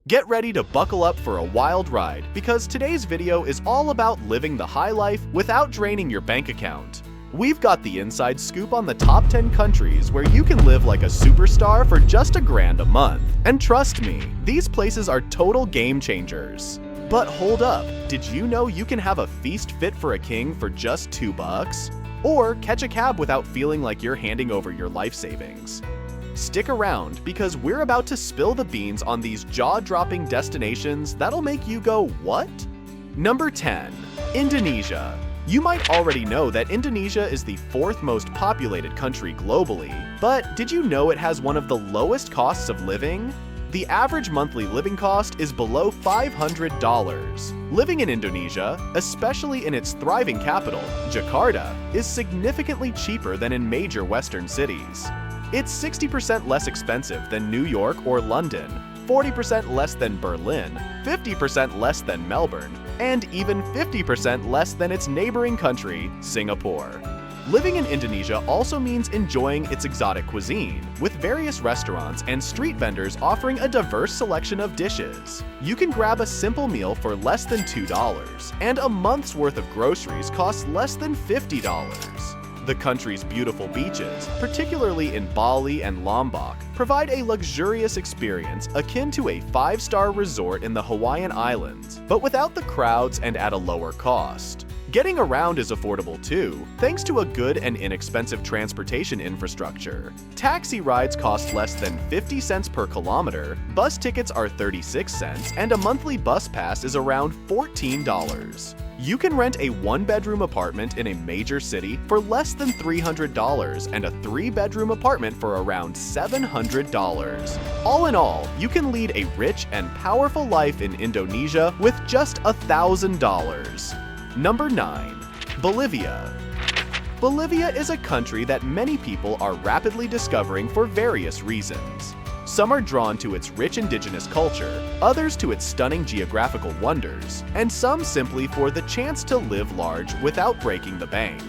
Get ready to buckle up for a wild ride because today's video is all about living the high life without draining your bank account. We've got the inside scoop on the top 10 countries where you can live like a superstar for just $1,000 a month. And trust me, these places are total game changers. But hold up, did you know you can have a feast fit for a king for just $2? Or catch a cab without feeling like you're handing over your life savings? Stick around because we're about to spill the beans on these jaw-dropping destinations that'll make you go, what? Number 10. Indonesia. You might already know that Indonesia is the 4th most populated country globally, but did you know it has one of the lowest costs of living? The average monthly living cost is below $500. Living in Indonesia, especially in its thriving capital, Jakarta, is significantly cheaper than in major Western cities. It's 60% less expensive than New York or London, 40% less than Berlin, 50% less than Melbourne, and even 50% less than its neighboring country, Singapore. Living in Indonesia also means enjoying its exotic cuisine, with various restaurants and street vendors offering a diverse selection of dishes. You can grab a simple meal for less than $2, and a month's worth of groceries costs less than $50. The country's beautiful beaches, particularly in Bali and Lombok, provide a luxurious experience akin to a 5-star resort in the Hawaiian Islands, but without the crowds and at a lower cost. Getting around is affordable too, thanks to a good and inexpensive transportation infrastructure. Taxi rides cost less than 50 cents per kilometer, bus tickets are 36 cents, and a monthly bus pass is around $14. You can rent a 1-bedroom apartment in a major city for less than $300 and a 3-bedroom apartment for around $700. All in all, you can lead a rich and powerful life in Indonesia with just $1,000. Number 9. Bolivia. Bolivia is a country that many people are rapidly discovering for various reasons. Some are drawn to its rich indigenous culture, others to its stunning geographical wonders, and some simply for the chance to live large without breaking the bank.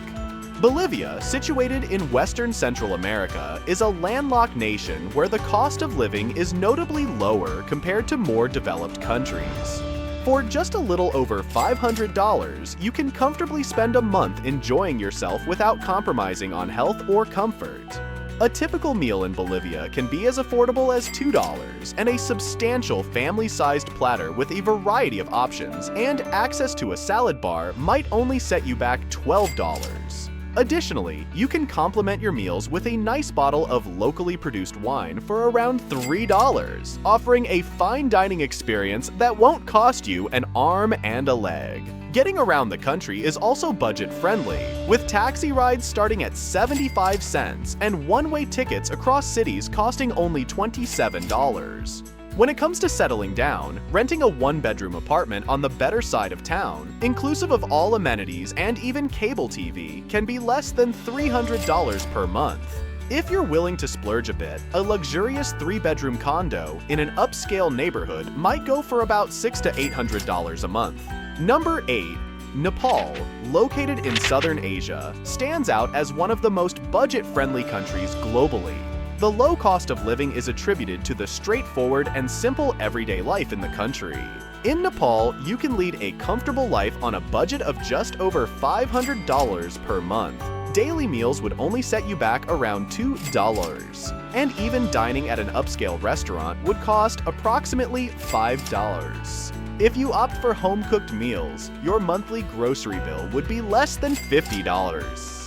Bolivia, situated in Western Central America, is a landlocked nation where the cost of living is notably lower compared to more developed countries. For just a little over $500, you can comfortably spend a month enjoying yourself without compromising on health or comfort. A typical meal in Bolivia can be as affordable as $2, and a substantial family-sized platter with a variety of options and access to a salad bar might only set you back $12. Additionally, you can complement your meals with a nice bottle of locally produced wine for around $3, offering a fine dining experience that won't cost you an arm and a leg. Getting around the country is also budget-friendly, with taxi rides starting at 75 cents and one-way tickets across cities costing only $27. When it comes to settling down, renting a 1-bedroom apartment on the better side of town, inclusive of all amenities and even cable TV, can be less than $300 per month. If you're willing to splurge a bit, a luxurious 3-bedroom condo in an upscale neighborhood might go for about $600 to $800 a month. Number 8. Nepal, located in southern Asia, stands out as one of the most budget-friendly countries globally. The low cost of living is attributed to the straightforward and simple everyday life in the country. In Nepal, you can lead a comfortable life on a budget of just over $500 per month. Daily meals would only set you back around $2, and even dining at an upscale restaurant would cost approximately $5. If you opt for home-cooked meals, your monthly grocery bill would be less than $50.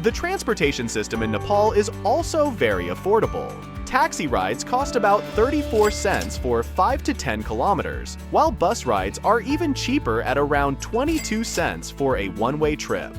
The transportation system in Nepal is also very affordable. Taxi rides cost about 34 cents for 5 to 10 kilometers, while bus rides are even cheaper at around 22 cents for a one-way trip.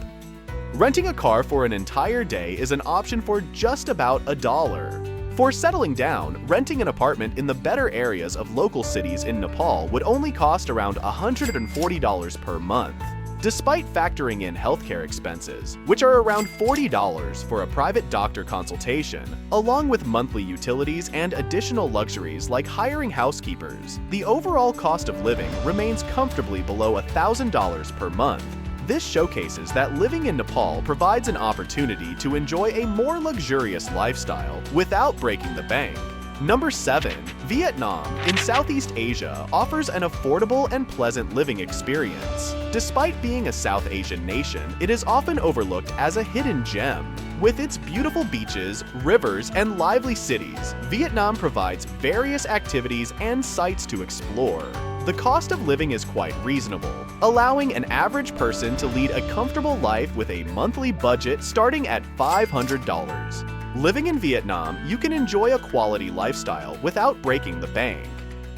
Renting a car for an entire day is an option for just about $1. For settling down, renting an apartment in the better areas of local cities in Nepal would only cost around $140 per month. Despite factoring in healthcare expenses, which are around $40 for a private doctor consultation, along with monthly utilities and additional luxuries like hiring housekeepers, the overall cost of living remains comfortably below $1,000 per month. This showcases that living in Nepal provides an opportunity to enjoy a more luxurious lifestyle without breaking the bank. Number 7. Vietnam, in Southeast Asia, offers an affordable and pleasant living experience. Despite being a South Asian nation, it is often overlooked as a hidden gem. With its beautiful beaches, rivers, and lively cities, Vietnam provides various activities and sights to explore. The cost of living is quite reasonable, allowing an average person to lead a comfortable life with a monthly budget starting at $500. Living in Vietnam, you can enjoy a quality lifestyle without breaking the bank.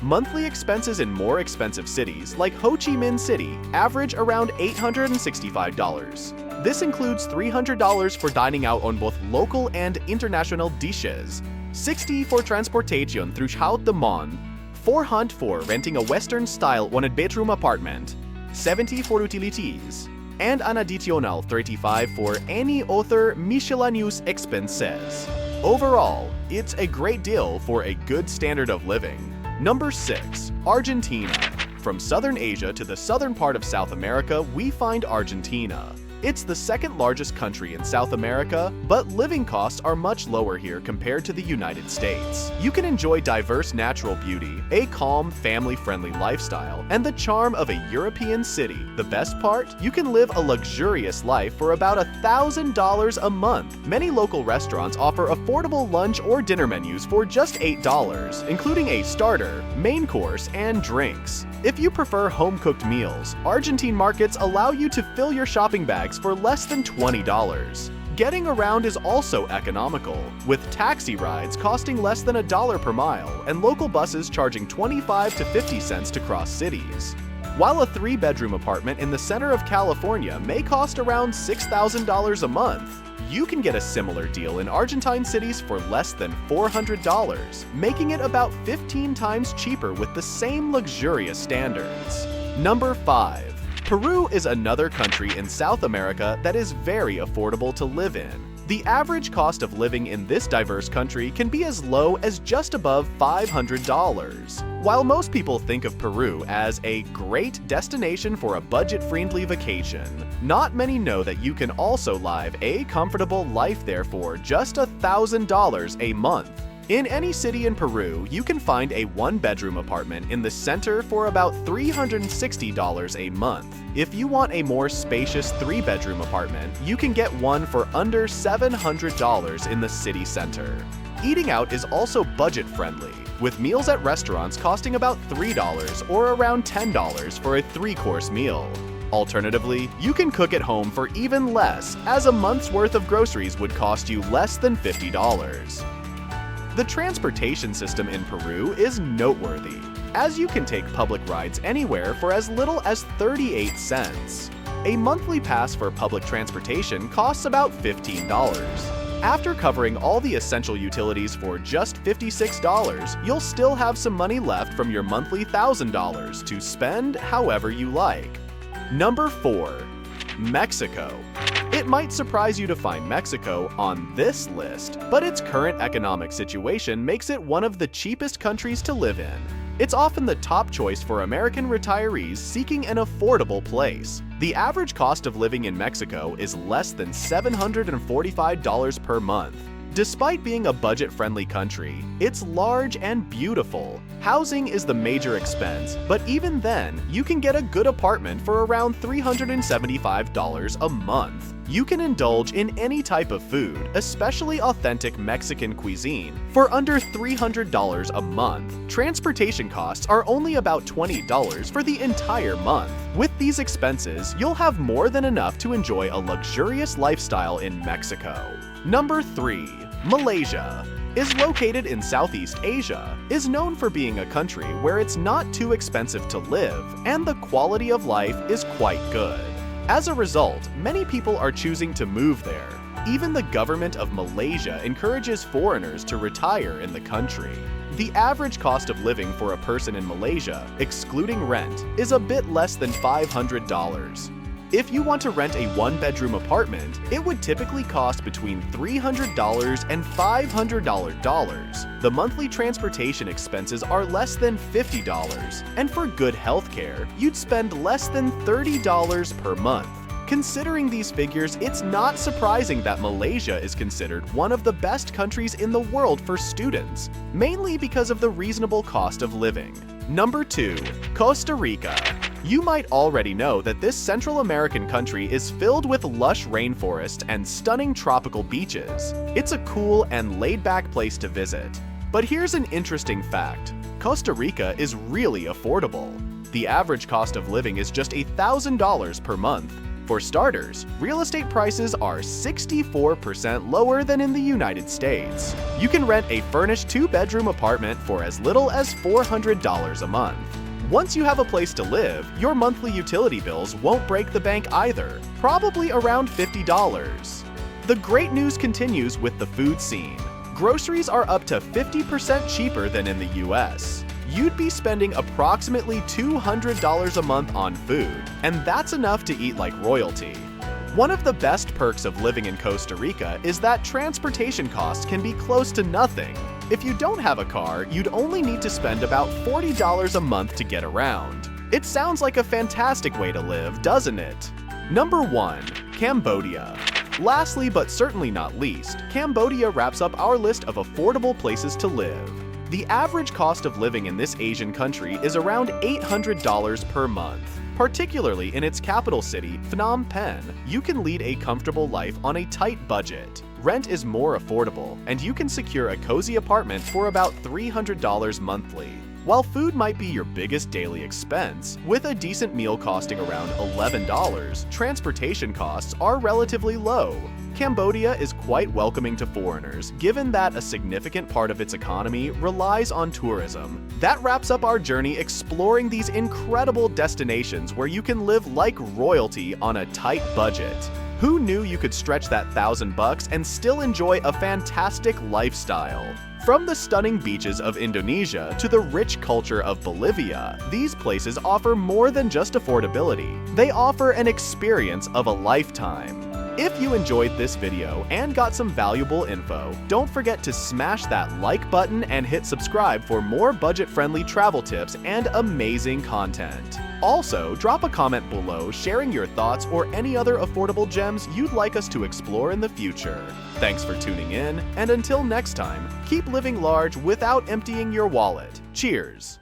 Monthly expenses in more expensive cities like Ho Chi Minh City average around $865. This includes $300 for dining out on both local and international dishes, $60 for transportation through Chao de Mon, $400 for renting a Western-style one-bedroom apartment, $70 for utilities, and an additional $35 for any other miscellaneous expenses. Overall, it's a great deal for a good standard of living. Number 6. Argentina. From southern Asia to the southern part of South America, we find Argentina. It's the second largest country in South America, but living costs are much lower here compared to the United States. You can enjoy diverse natural beauty, a calm, family-friendly lifestyle, and the charm of a European city. The best part? You can live a luxurious life for about $1,000 a month. Many local restaurants offer affordable lunch or dinner menus for just $8, including a starter, main course, and drinks. If you prefer home-cooked meals, Argentine markets allow you to fill your shopping bags for less than $20. Getting around is also economical, with taxi rides costing less than $1 per mile and local buses charging 25 to 50 cents to cross cities. While a 3-bedroom apartment in the center of California may cost around $6,000 a month, you can get a similar deal in Argentine cities for less than $400, making it about 15 times cheaper with the same luxurious standards. Number 5. Peru is another country in South America that is very affordable to live in. The average cost of living in this diverse country can be as low as just above $500. While most people think of Peru as a great destination for a budget-friendly vacation, not many know that you can also live a comfortable life there for just $1,000 a month. In any city in Peru, you can find a 1-bedroom apartment in the center for about $360 a month. If you want a more spacious 3-bedroom apartment, you can get one for under $700 in the city center. Eating out is also budget-friendly, with meals at restaurants costing about $3 or around $10 for a 3-course meal. Alternatively, you can cook at home for even less, as a month's worth of groceries would cost you less than $50. The transportation system in Peru is noteworthy, as you can take public rides anywhere for as little as 38 cents. A monthly pass for public transportation costs about $15. After covering all the essential utilities for just $56, you'll still have some money left from your monthly $1,000 to spend however you like. Number 4. Mexico. It might surprise you to find Mexico on this list, but its current economic situation makes it one of the cheapest countries to live in. It's often the top choice for American retirees seeking an affordable place. The average cost of living in Mexico is less than $745 per month. Despite being a budget-friendly country, it's large and beautiful. Housing is the major expense, but even then, you can get a good apartment for around $375 a month. You can indulge in any type of food, especially authentic Mexican cuisine, for under $300 a month. Transportation costs are only about $20 for the entire month. With these expenses, you'll have more than enough to enjoy a luxurious lifestyle in Mexico. Number 3. Malaysia. Is located in Southeast Asia, is known for being a country where it's not too expensive to live, and the quality of life is quite good. As a result, many people are choosing to move there. Even the government of Malaysia encourages foreigners to retire in the country. The average cost of living for a person in Malaysia, excluding rent, is a bit less than $500. If you want to rent a 1-bedroom apartment, it would typically cost between $300 and $500. The monthly transportation expenses are less than $50, and for good healthcare, you'd spend less than $30 per month. Considering these figures, it's not surprising that Malaysia is considered one of the best countries in the world for students, mainly because of the reasonable cost of living. Number 2. Costa Rica. You might already know that this Central American country is filled with lush rainforest and stunning tropical beaches. It's a cool and laid-back place to visit. But here's an interesting fact. Costa Rica is really affordable. The average cost of living is just $1,000 per month. For starters, real estate prices are 64% lower than in the United States. You can rent a furnished 2-bedroom apartment for as little as $400 a month. Once you have a place to live, your monthly utility bills won't break the bank either, probably around $50. The great news continues with the food scene. Groceries are up to 50% cheaper than in the US. You'd be spending approximately $200 a month on food, and that's enough to eat like royalty. One of the best perks of living in Costa Rica is that transportation costs can be close to nothing. If you don't have a car, you'd only need to spend about $40 a month to get around. It sounds like a fantastic way to live, doesn't it? Number 1. Cambodia. Lastly, but certainly not least, Cambodia wraps up our list of affordable places to live. The average cost of living in this Asian country is around $800 per month. Particularly in its capital city, Phnom Penh, you can lead a comfortable life on a tight budget. Rent is more affordable, and you can secure a cozy apartment for about $300 monthly. While food might be your biggest daily expense, with a decent meal costing around $11, transportation costs are relatively low. Cambodia is quite welcoming to foreigners, given that a significant part of its economy relies on tourism. That wraps up our journey exploring these incredible destinations where you can live like royalty on a tight budget. Who knew you could stretch that $1,000 and still enjoy a fantastic lifestyle? From the stunning beaches of Indonesia to the rich culture of Bolivia, these places offer more than just affordability. They offer an experience of a lifetime. If you enjoyed this video and got some valuable info, don't forget to smash that like button and hit subscribe for more budget-friendly travel tips and amazing content. Also, drop a comment below sharing your thoughts or any other affordable gems you'd like us to explore in the future. Thanks for tuning in, and until next time, keep living large without emptying your wallet. Cheers!